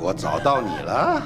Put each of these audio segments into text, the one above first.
我找到你了。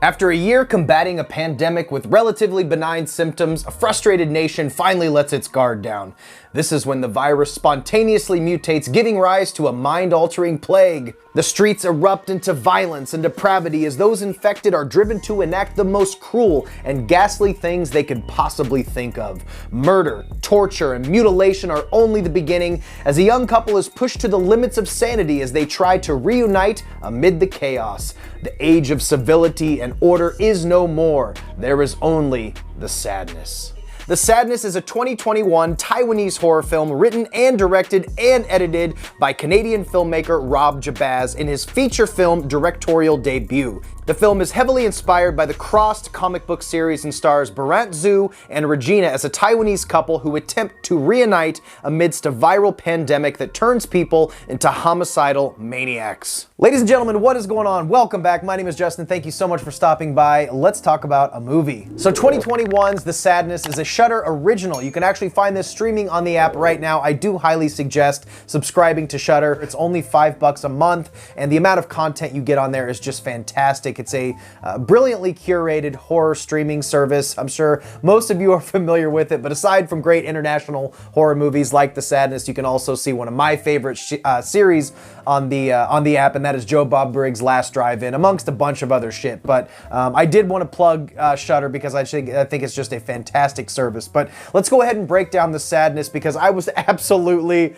After a year combating a pandemic with relatively benign symptoms, a frustrated nation finally lets its guard down. This is when the virus spontaneously mutates, giving rise to a mind-altering plague. The streets erupt into violence and depravity as those infected are driven to enact the most cruel and ghastly things they could possibly think of. Murder, torture, and mutilation are only the beginning as a young couple is pushed to the limits of sanity as they try to reunite amid the chaos. The age of civility and order is no more. There is only the sadness. The Sadness is a 2021 Taiwanese horror film written and directed and edited by Canadian filmmaker Rob Jabaz in his feature film directorial debut. The film is heavily inspired by the Crossed comic book series and stars Barant Zhu and Regina as a Taiwanese couple who attempt to reunite amidst a viral pandemic that turns people into homicidal maniacs. Ladies and gentlemen, what is going on? Welcome back. My name is Justin. Thank you so much for stopping by. Let's talk about a movie. So 2021's The Sadness is a Shudder original. You can actually find this streaming on the app right now. I do highly suggest subscribing to Shudder. It's only $5 a month, and the amount of content you get on there is just fantastic. It's a brilliantly curated horror streaming service. I'm sure most of you are familiar with it, but aside from great international horror movies like The Sadness, you can also see one of my favorite series on the app, and that is Joe Bob Briggs' Last Drive-In, amongst a bunch of other shit. But I did want to plug Shudder because I think it's just a fantastic service. But let's go ahead and break down The Sadness because I was absolutely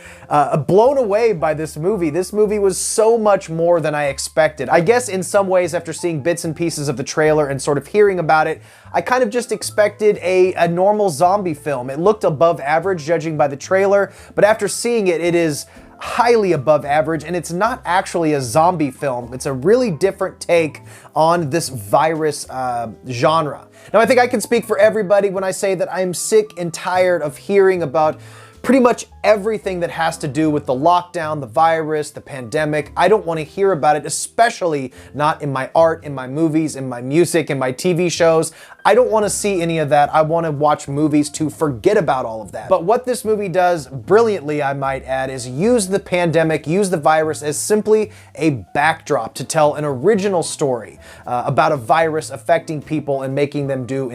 blown away by this movie. This movie was so much more than I expected. I guess in some ways, after seeing bits and pieces of the trailer and sort of hearing about it, I kind of just expected a normal zombie film. It looked above average judging by the trailer, but after seeing it, it is highly above average, and it's not actually a zombie film. It's a really different take on this virus genre. Now, I think I can speak for everybody when I say that I'm sick and tired of hearing about pretty much everything that has to do with the lockdown, the virus, the pandemic. I don't want to hear about it, especially not in my art, in my movies, in my music, in my TV shows. I don't want to see any of that. I want to watch movies to forget about all of that. But what this movie does brilliantly, I might add, is use the pandemic, use the virus as simply a backdrop to tell an original story about a virus affecting people and making them do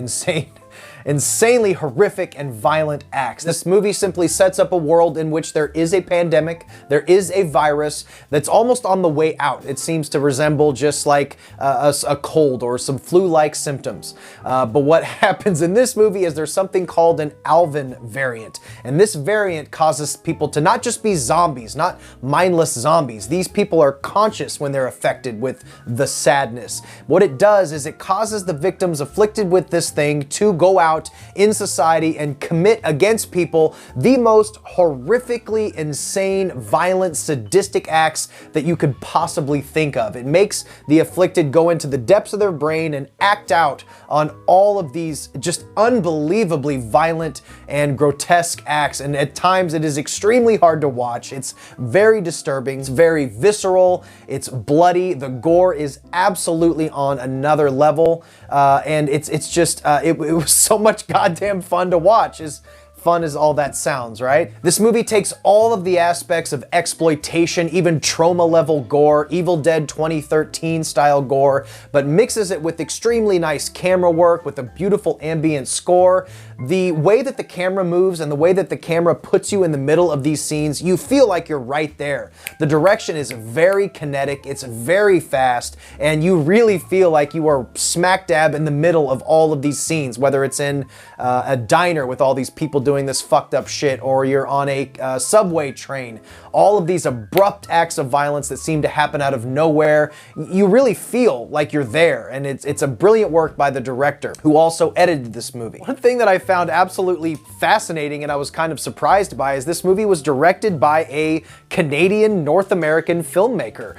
insanely horrific and violent acts. This movie simply sets up a world in which there is a pandemic, there is a virus that's almost on the way out. It seems to resemble just like a cold or some flu-like symptoms. But what happens in this movie is there's something called an Alvin variant. And this variant causes people to not just be zombies, not mindless zombies. These people are conscious when they're affected with the sadness. What it does is it causes the victims afflicted with this thing to go out in society and commit against people the most horrifically insane, violent, sadistic acts that you could possibly think of. It makes the afflicted go into the depths of their brain and act out on all of these just unbelievably violent and grotesque acts, and at times it is extremely hard to watch. It's very disturbing, it's very visceral, it's bloody, the gore is absolutely on another level, and it's just, it was so much goddamn fun to watch. As fun as all that sounds, right? This movie takes all of the aspects of exploitation, even trauma level gore, Evil Dead 2013 style gore, but mixes it with extremely nice camera work, with a beautiful ambient score. The way that the camera moves and the way that the camera puts you in the middle of these scenes, you feel like you're right there. The direction is very kinetic, it's very fast, and you really feel like you are smack dab in the middle of all of these scenes, whether it's in a diner with all these people doing this fucked up shit, or you're on a subway train. All of these abrupt acts of violence that seem to happen out of nowhere, you really feel like you're there, and it's a brilliant work by the director, who also edited this movie. One thing that I found absolutely fascinating and I was kind of surprised by is this movie was directed by a Canadian North American filmmaker.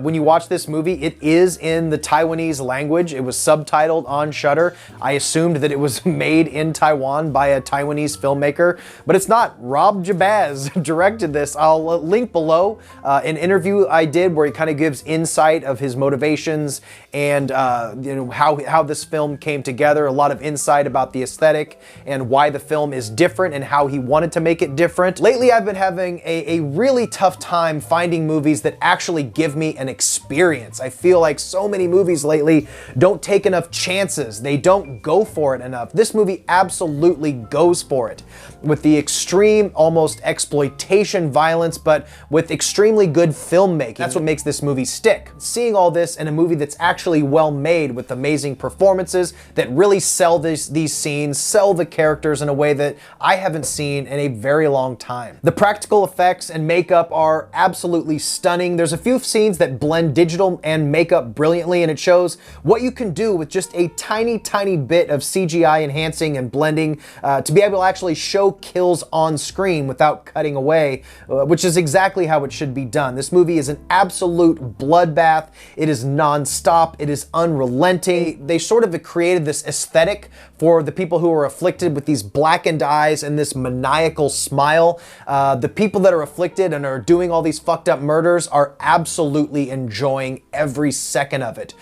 When you watch this movie, it is in the Taiwanese language. It was subtitled on Shudder. I assumed that it was made in Taiwan by a Taiwanese filmmaker, but it's not. Rob Jabaz directed this. I'll link below an interview I did where he kind of gives insight of his motivations and how this film came together, a lot of insight about the aesthetic and why the film is different and how he wanted to make it different. Lately, I've been having a really tough time finding movies that actually give me an experience. I feel like so many movies lately don't take enough chances. They don't go for it enough. This movie absolutely goes for it with the extreme, almost exploitation violence, but with extremely good filmmaking. That's what makes this movie stick. Seeing all this in a movie that's actually well made with amazing performances that really sell these scenes, sell the characters in a way that I haven't seen in a very long time. The practical effects and makeup are absolutely stunning. There's a few scenes that blend digital and makeup brilliantly, and it shows what you can do with just a tiny, tiny bit of CGI enhancing and blending to be able to actually show kills on screen without cutting away, which is exactly how it should be done. This movie is an absolute bloodbath. It is non-stop. It is unrelenting. They sort of created this aesthetic for the people who are afflicted with these blackened eyes and this maniacal smile. The people that are afflicted and are doing all these fucked up murders are absolutely enjoying every second of it.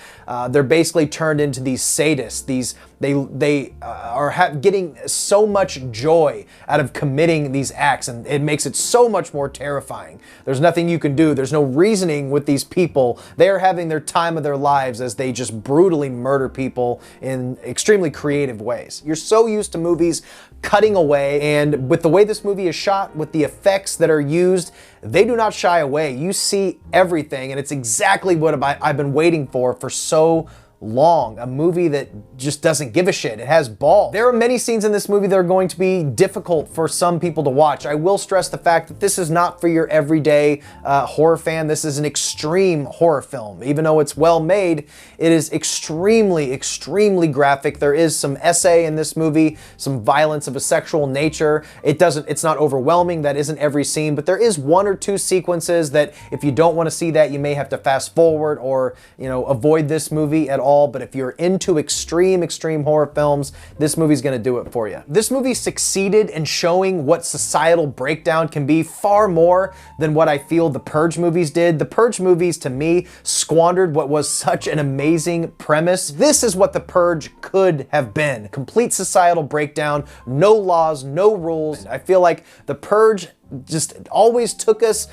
They're basically turned into these sadists. They are getting so much joy out of committing these acts, and it makes it so much more terrifying. There's nothing you can do. There's no reasoning with these people. They are having their time of their lives as they just brutally murder people in extremely creative ways. You're so used to movies cutting away, and with the way this movie is shot, with the effects that are used, they do not shy away. You see everything, and it's exactly what I've been waiting for so long. A movie that just doesn't give a shit. It has balls. There are many scenes in this movie that are going to be difficult for some people to watch. I will stress the fact that this is not for your everyday horror fan. This is an extreme horror film. Even though it's well made, it is extremely, extremely graphic. There is some essay in this movie, some violence of a sexual nature. It's not overwhelming. That isn't every scene, but there is one or two sequences that if you don't want to see that, you may have to fast forward or, avoid this movie at all. But if you're into extreme horror films, this movie's gonna do it for you. This movie succeeded in showing what societal breakdown can be far more than what I feel the Purge movies did. The Purge movies, to me, squandered what was such an amazing premise. This is what the Purge could have been. Complete societal breakdown, no laws, no rules. I feel like the Purge just always took us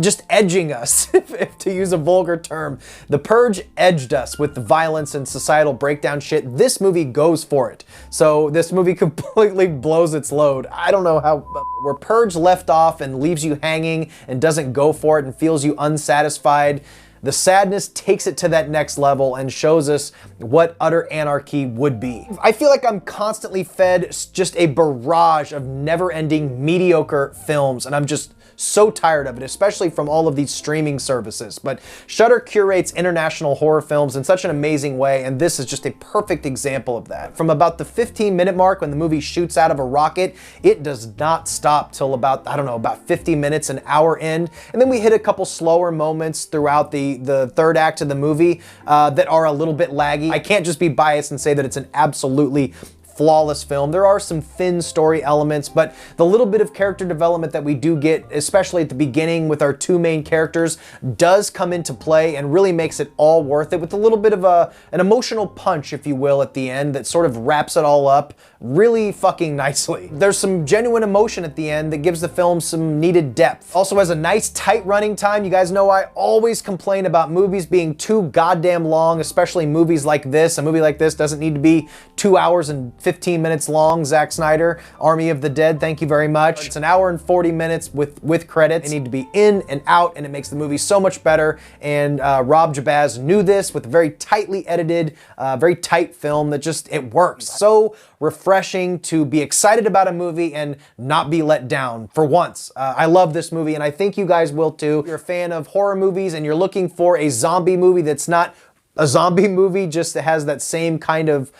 just edging us, if to use a vulgar term. The Purge edged us with the violence and societal breakdown shit. This movie goes for it. So this movie completely blows its load. I don't know how, where Purge left off and leaves you hanging and doesn't go for it and feels you unsatisfied, The Sadness takes it to that next level and shows us what utter anarchy would be. I feel like I'm constantly fed just a barrage of never-ending mediocre films, and I'm just so tired of it, especially from all of these streaming services. But Shudder curates international horror films in such an amazing way, and this is just a perfect example of that. From about the 15-minute mark when the movie shoots out of a rocket, it does not stop till about, I don't know, about 50 minutes, an hour in. And then we hit a couple slower moments throughout the third act of the movie that are a little bit laggy. I can't just be biased and say that it's an absolutely flawless film. There are some thin story elements, but the little bit of character development that we do get, especially at the beginning with our two main characters, does come into play and really makes it all worth it, with a little bit of an emotional punch, if you will, at the end that sort of wraps it all up really fucking nicely. There's some genuine emotion at the end that gives the film some needed depth. Also has a nice tight running time. You guys know I always complain about movies being too goddamn long, especially movies like this. A movie like this doesn't need to be 2 hours and 15 minutes long. Zack Snyder, Army of the Dead, thank you very much. It's an hour and 40 minutes with credits. They need to be in and out, and it makes the movie so much better. And Rob Jabaz knew this with a very tightly edited, very tight film that just, it works. So refreshing to be excited about a movie and not be let down for once. I love this movie, and I think you guys will too. If you're a fan of horror movies and you're looking for a zombie movie that's not a zombie movie, just has that same kind of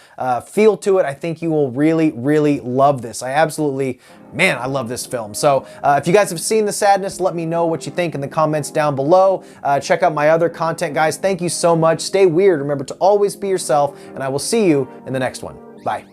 feel to it, I think you will really, really love this. I love this film. So if you guys have seen The Sadness, let me know what you think in the comments down below. Check out my other content, guys. Thank you so much. Stay weird. Remember to always be yourself, and I will see you in the next one. Bye.